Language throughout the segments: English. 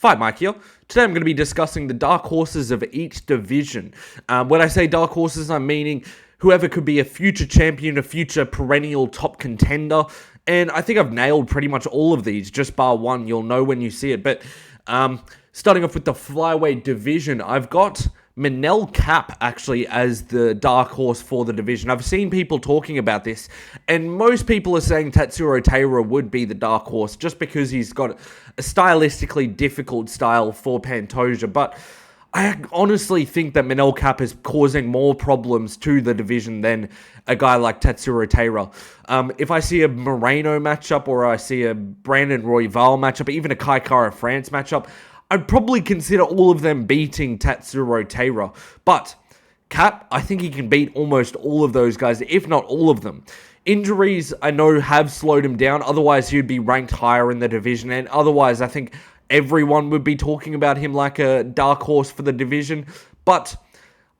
Fight Mike here. Today I'm going to be discussing the dark horses of each division. When I say dark horses, I'm meaning whoever could be a future champion, a future perennial top contender. And I think I've nailed pretty much all of these, just bar one. You'll know when you see it. But starting off with the Flyweight division, I've got Manel Kape actually as the dark horse for the division. I've seen people talking about this, and most people are saying Tatsuro Taira would be the dark horse just because he's got a stylistically difficult style for Pantoja. But I honestly think that Manel Kape is causing more problems to the division than a guy like Tatsuro Taira. If I see a Moreno matchup, or I see a Brandon Royval matchup, even a Kai Kara France matchup, I'd probably consider all of them beating Tatsuro Taira. But Kape, I think he can beat almost all of those guys, if not all of them. Injuries, I know, have slowed him down. Otherwise, he'd be ranked higher in the division. And otherwise, I think everyone would be talking about him like a dark horse for the division. But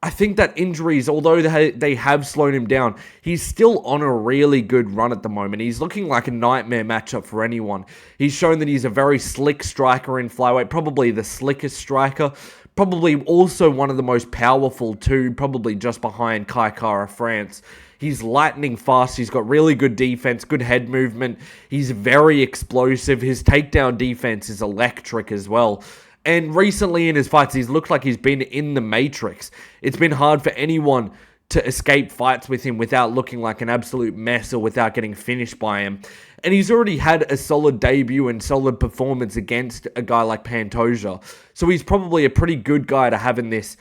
I think that injuries, although they have slowed him down, he's still on a really good run at the moment. He's looking like a nightmare matchup for anyone. He's shown that he's a very slick striker in Flyweight, probably the slickest striker, probably also one of the most powerful too, probably just behind Kai Kara France. He's lightning fast. He's got really good defense, good head movement. He's very explosive. His takedown defense is electric as well. And recently in his fights, he's looked like he's been in the Matrix. It's been hard for anyone to escape fights with him without looking like an absolute mess or without getting finished by him. And he's already had a solid debut and solid performance against a guy like Pantoja. So he's probably a pretty good guy to have in this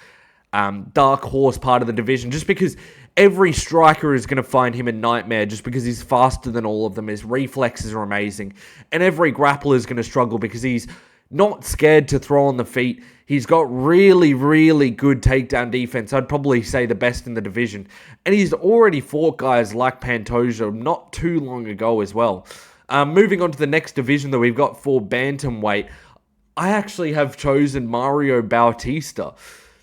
dark horse part of the division, just because every striker is going to find him a nightmare just because he's faster than all of them. His reflexes are amazing. And every grappler is going to struggle because he's not scared to throw on the feet. He's got really, really good takedown defense. I'd probably say the best in the division. And he's already fought guys like Pantoja not too long ago as well. Moving on to the next division that we've got for Bantamweight, I actually have chosen Mario Bautista.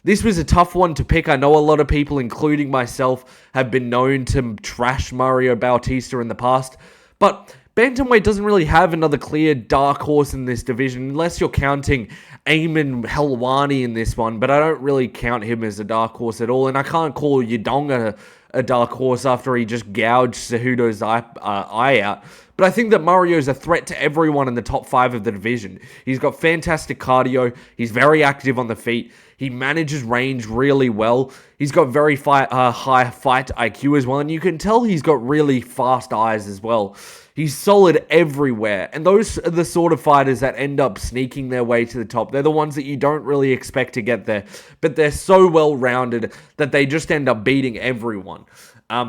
This was a tough one to pick. I know a lot of people, including myself, have been known to trash Mario Bautista in the past. But Bantamweight doesn't really have another clear dark horse in this division, unless you're counting Ayman Helwani in this one, but I don't really count him as a dark horse at all, and I can't call Yadong a dark horse after he just gouged Cejudo's eye out. But I think that Mario's a threat to everyone in the top 5 of the division. He's got fantastic cardio, he's very active on the feet, he manages range really well, he's got very high fight IQ as well, and you can tell he's got really fast eyes as well. He's solid everywhere, and those are the sort of fighters that end up sneaking their way to the top. They're the ones that you don't really expect to get there, but they're so well-rounded that they just end up beating everyone.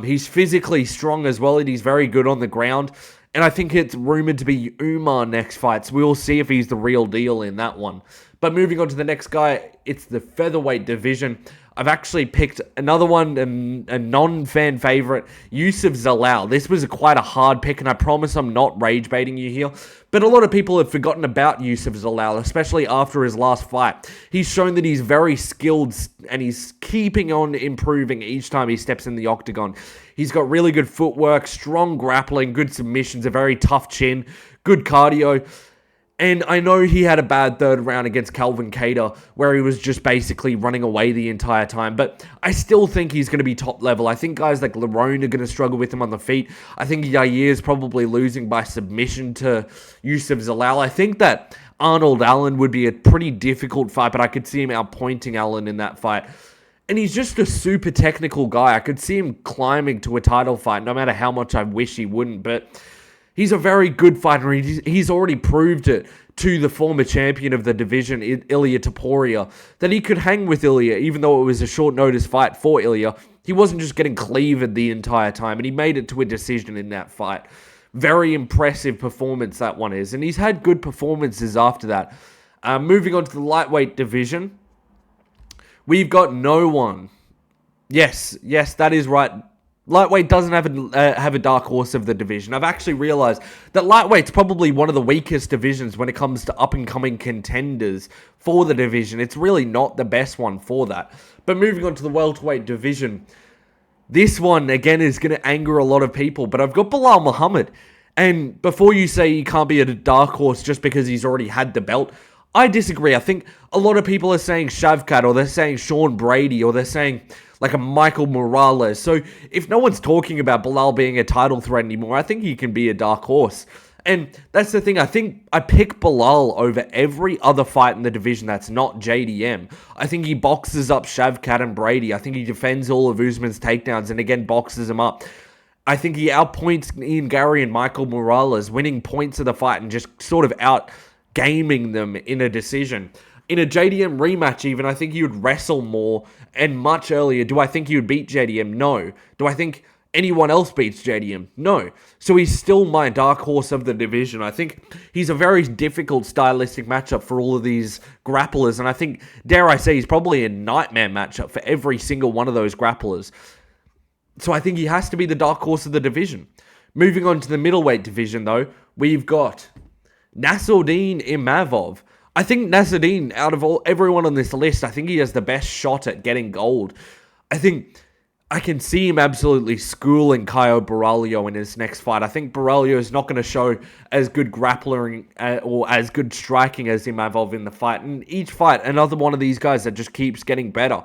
He's physically strong as well, and he's very good on the ground, and I think it's rumored to be Umar next fight, so we'll see if he's the real deal in that one. But moving on to the next guy, it's the Featherweight division. I've actually picked another one, a non-fan favorite, Youssef Zalal. This was quite a hard pick, and I promise I'm not rage baiting you here. But a lot of people have forgotten about Youssef Zalal, especially after his last fight. He's shown that he's very skilled, and he's keeping on improving each time he steps in the octagon. He's got really good footwork, strong grappling, good submissions, a very tough chin, good cardio. And I know he had a bad third round against Calvin Kattar, where he was just basically running away the entire time. But I still think he's going to be top level. I think guys like Lerone are going to struggle with him on the feet. I think Yair's probably losing by submission to Youssef Zalal. I think that Arnold Allen would be a pretty difficult fight, but I could see him outpointing Allen in that fight. And he's just a super technical guy. I could see him climbing to a title fight, no matter how much I wish he wouldn't. But he's a very good fighter. He's already proved it to the former champion of the division, Ilia Topuria, that he could hang with Ilia, even though it was a short notice fight for Ilia. He wasn't just getting cleavered the entire time, and he made it to a decision in that fight. Very impressive performance that one is, and he's had good performances after that. Moving on to the lightweight division, we've got no one. Yes, that is right. Lightweight doesn't have a dark horse of the division. I've actually realized that lightweight's probably one of the weakest divisions when it comes to up-and-coming contenders for the division. It's really not the best one for that. But moving on to the welterweight division, this one, again, is going to anger a lot of people. But I've got Bilal Muhammad. And before you say he can't be a dark horse just because he's already had the belt, I disagree. I think a lot of people are saying Shavkhat, or they're saying Sean Brady, or they're saying like a Michael Morales. So if no one's talking about Bilal being a title threat anymore, I think he can be a dark horse. And that's the thing. I think I pick Bilal over every other fight in the division that's not JDM. I think he boxes up Shavkhat and Brady. I think he defends all of Usman's takedowns and again boxes him up. I think he outpoints Ian Gary and Michael Morales, winning points of the fight and just sort of out-gaming them in a decision. In a JDM rematch even, I think he would wrestle more and much earlier. Do I think he would beat JDM? No. Do I think anyone else beats JDM? No. So he's still my dark horse of the division. I think he's a very difficult stylistic matchup for all of these grapplers. And I think, dare I say, he's probably a nightmare matchup for every single one of those grapplers. So I think he has to be the dark horse of the division. Moving on to the middleweight division, though, we've got Nassourdine Imavov. I think Nassourdine, out of everyone on this list, I think he has the best shot at getting gold. I think I can see him absolutely schooling Caio Borralho in his next fight. I think Borralho is not going to show as good grappling or as good striking as Imavov in the fight. And each fight, another one of these guys that just keeps getting better.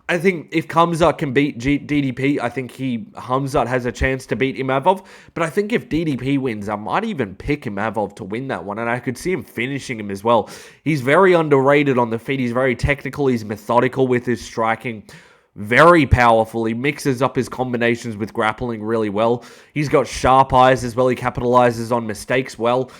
I think if Khamzat can beat DDP, I think Khamzat has a chance to beat Imavov. But I think if DDP wins, I might even pick Imavov to win that one. And I could see him finishing him as well. He's very underrated on the feet. He's very technical. He's methodical with his striking. Very powerful. He mixes up his combinations with grappling really well. He's got sharp eyes as well. He capitalizes on mistakes well.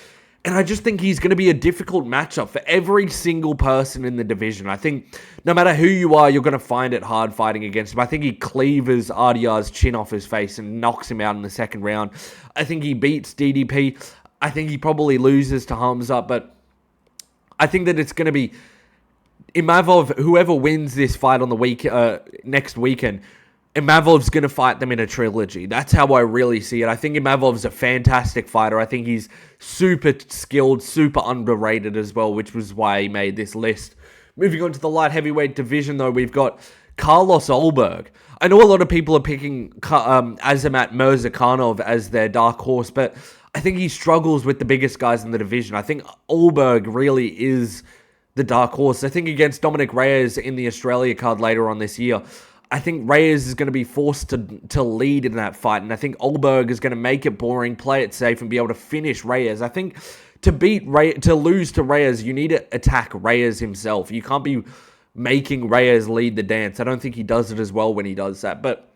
And I just think he's going to be a difficult matchup for every single person in the division. I think no matter who you are, you're going to find it hard fighting against him. I think he cleaves RDR's chin off his face and knocks him out in the second round. I think he beats DDP. I think he probably loses to Khamzat, but I think that it's going to be Imavov, whoever wins this fight on the next weekend, Imavov's going to fight them in a trilogy. That's how I really see it. I think Imavov's a fantastic fighter. I think he's super skilled, super underrated as well, which was why he made this list. Moving on to the light heavyweight division, though, we've got Carlos Ulberg. I know a lot of people are picking Azamat Murzakanov as their dark horse, but I think he struggles with the biggest guys in the division. I think Ulberg really is the dark horse. I think against Dominic Reyes in the Australia card later on this year, I think Reyes is going to be forced to lead in that fight, and I think Ulberg is going to make it boring, play it safe, and be able to finish Reyes. I think to lose to Reyes, you need to attack Reyes himself. You can't be making Reyes lead the dance. I don't think he does it as well when he does that, but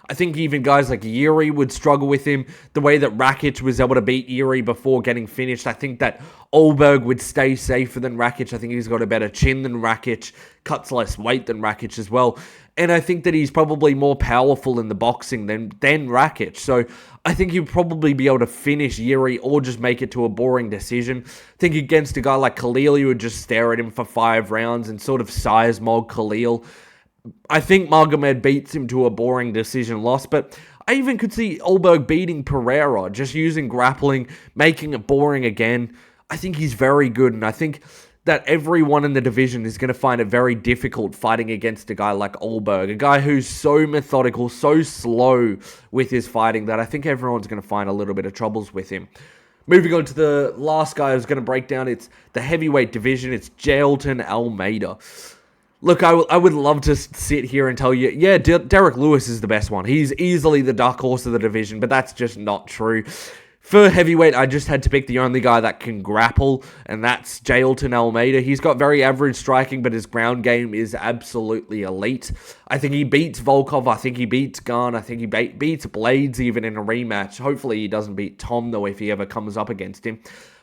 I think even guys like Yuri would struggle with him. The way that Rakic was able to beat Yuri before getting finished, I think that Ulberg would stay safer than Rakic. I think he's got a better chin than Rakic, cuts less weight than Rakic as well. And I think that he's probably more powerful in the boxing than Rakic. So I think he'd probably be able to finish Yuri or just make it to a boring decision. I think against a guy like Khalil, you would just stare at him for 5 rounds and sort of size Mog Khalil. I think Magomed beats him to a boring decision loss, but I even could see Ulberg beating Pereira, just using grappling, making it boring again. I think he's very good, and I think that everyone in the division is going to find it very difficult fighting against a guy like Ulberg, a guy who's so methodical, so slow with his fighting that I think everyone's going to find a little bit of troubles with him. Moving on to the last guy I was going to break down, it's the heavyweight division. It's Jailton Almeida. Look, I would love to sit here and tell you, yeah, Derek Lewis is the best one. He's easily the dark horse of the division, but that's just not true. For heavyweight, I just had to pick the only guy that can grapple, and that's Jailton Almeida. He's got very average striking, but his ground game is absolutely elite. I think he beats Volkov. I think he beats Garn. I think he beats Blades even in a rematch. Hopefully he doesn't beat Tom, though, if he ever comes up against him.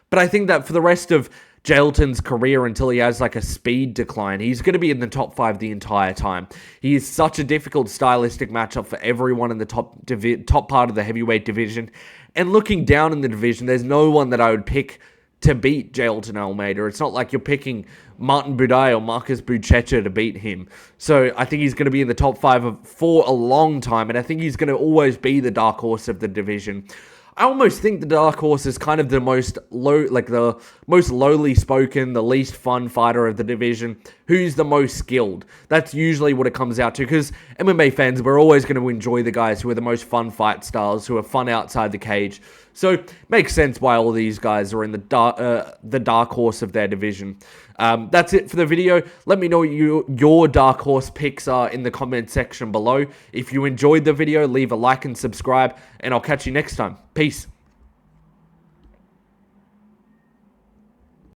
But I think that for the rest of Jailton's career, until he has like a speed decline, he's going to be in the top 5 the entire time. He is such a difficult stylistic matchup for everyone in the top part of the heavyweight division. And looking down in the division, there's no one that I would pick to beat Jailton Almeida. It's not like you're picking Martin Buday or Marcus Buchecha to beat him. So I think he's going to be in the top 5 for a long time, and I think he's going to always be the dark horse of the division. I almost think the dark horse is kind of the most the most lowly spoken, the least fun fighter of the division. Who's the most skilled? That's usually what it comes out to, because MMA fans, we're always going to enjoy the guys who are the most fun fight styles, who are fun outside the cage. So it makes sense why all these guys are in the dark horse of their division. That's it for the video. Let me know what your dark horse picks are in the comment section below. If you enjoyed the video, leave a like and subscribe, and I'll catch you next time. Peace.